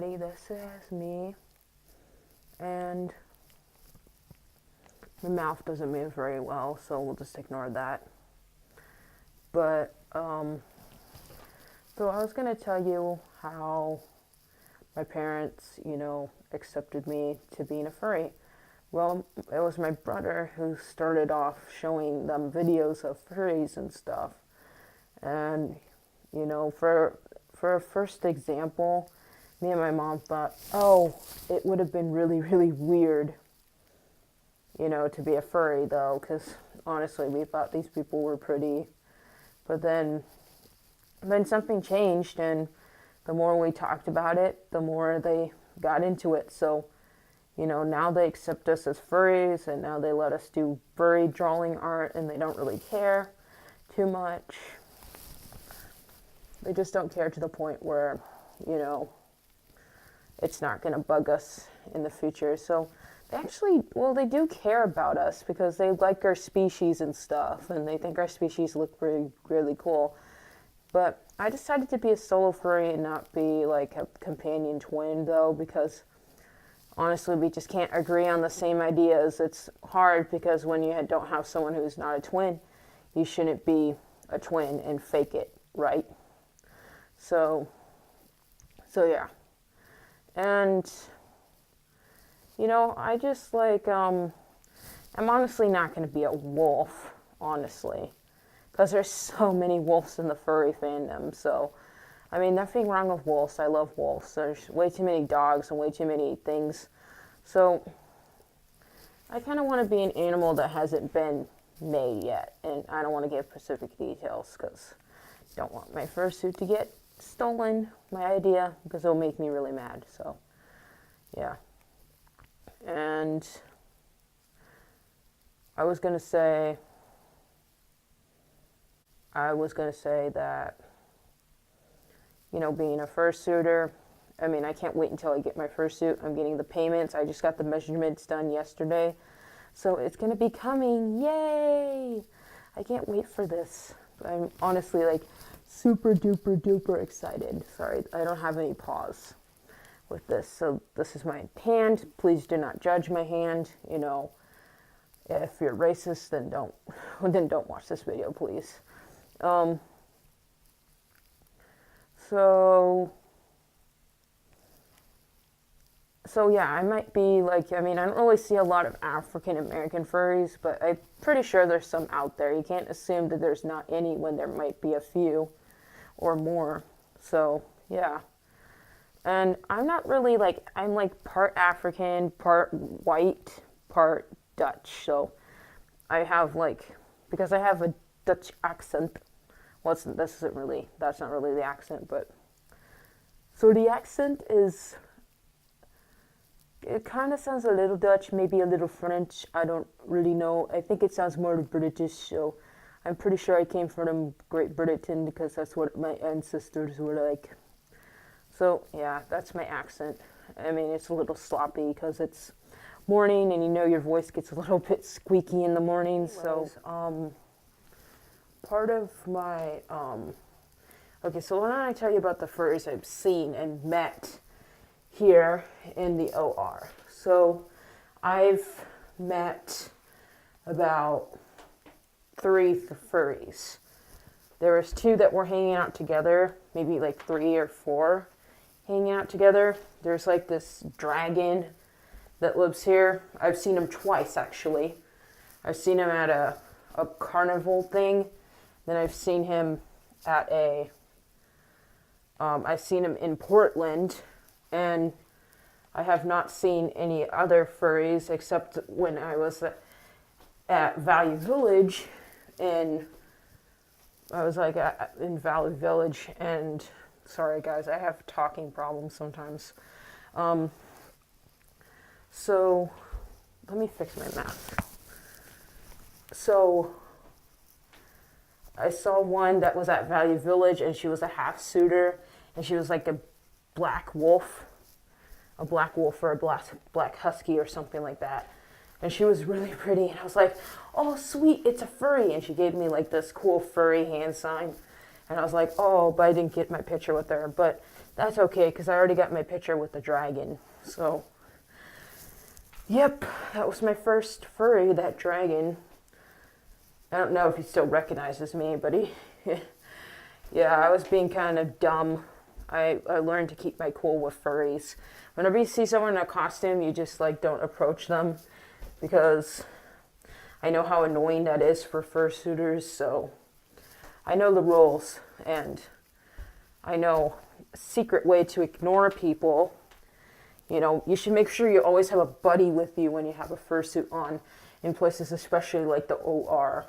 This is me, and my mouth doesn't move very well, so we'll just ignore that. But, so I was going to tell you how my parents, accepted me to being a furry. Well, it was my brother who started off showing them videos of furries and stuff. And, for a first example, me and my mom thought, oh, it would have been really, really weird, to be a furry, though, because honestly, we thought these people were pretty. But then something changed, and the more we talked about it, the more they got into it. So, now they accept us as furries, and now they let us do furry drawing art, and they don't really care too much. They just don't care to the point where, it's not going to bug us in the future. So they do care about us because they like our species and stuff, and they think our species look really, really cool. But I decided to be a solo furry and not be like a companion twin, though, because honestly, we just can't agree on the same ideas. It's hard because when you don't have someone who's not a twin, you shouldn't be a twin and fake it, right? So yeah. And, I just I'm honestly not going to be a wolf, honestly, because there's so many wolves in the furry fandom. So, nothing wrong with wolves. I love wolves. There's way too many dogs and way too many things. So, I kind of want to be an animal that hasn't been made yet. And I don't want to give specific details because I don't want my fursuit to get stolen, my idea, because it'll make me really mad. So, yeah. And I was going to say that, being a fursuiter, I can't wait until I get my fursuit. I'm getting the payments. I just got the measurements done yesterday. So it's going to be coming. Yay! I can't wait for this. I'm honestly super duper duper excited. Sorry, I don't have any pause with this. So this is my hand. Please do not judge my hand. If you're racist, then don't watch this video, please. So yeah, I might be I don't really see a lot of African American furries, but I'm pretty sure there's some out there. You can't assume that there's not any when there might be a few or more. So yeah. And I'm not really I'm part African, part white, part Dutch. So I have because I have a Dutch accent. Well, that's not really the accent, but so the accent is, it kind of sounds a little Dutch, maybe a little French. I don't really know. I think it sounds more British, so I'm pretty sure I came from Great Britain because that's what my ancestors were like. So, yeah, that's my accent. It's a little sloppy because it's morning and your voice gets a little bit squeaky in the morning. So, part of my, okay, so why don't I tell you about the furries I've seen and met here in the OR. So, I've met about 3 furries. There was 2 that were hanging out together, maybe 3 or 4 hanging out together. There's this dragon that lives here. I've seen him twice, actually. I've seen him at a carnival thing. Then I've seen him at I've seen him in Portland, and I have not seen any other furries except when I was at Value Village, and I was in Value Village, and sorry guys, I have talking problems sometimes. So let me fix my mask. So I saw one that was at Value Village, and she was a half suitor, and she was a black wolf or a black husky or something like that. And she was really pretty, and I was like, oh sweet, it's a furry. And she gave me this cool furry hand sign, and I was like, oh, but I didn't get my picture with her. But that's okay, because I already got my picture with the dragon. So, yep, that was my first furry, that dragon. I don't know if he still recognizes me, but he, yeah, I was being kind of dumb. I learned to keep my cool with furries. Whenever you see someone in a costume, you just like don't approach them, because I know how annoying that is for fursuiters. So I know the rules, and I know a secret way to ignore people. You know, you should make sure you always have a buddy with you when you have a fursuit on, in places especially like the OR.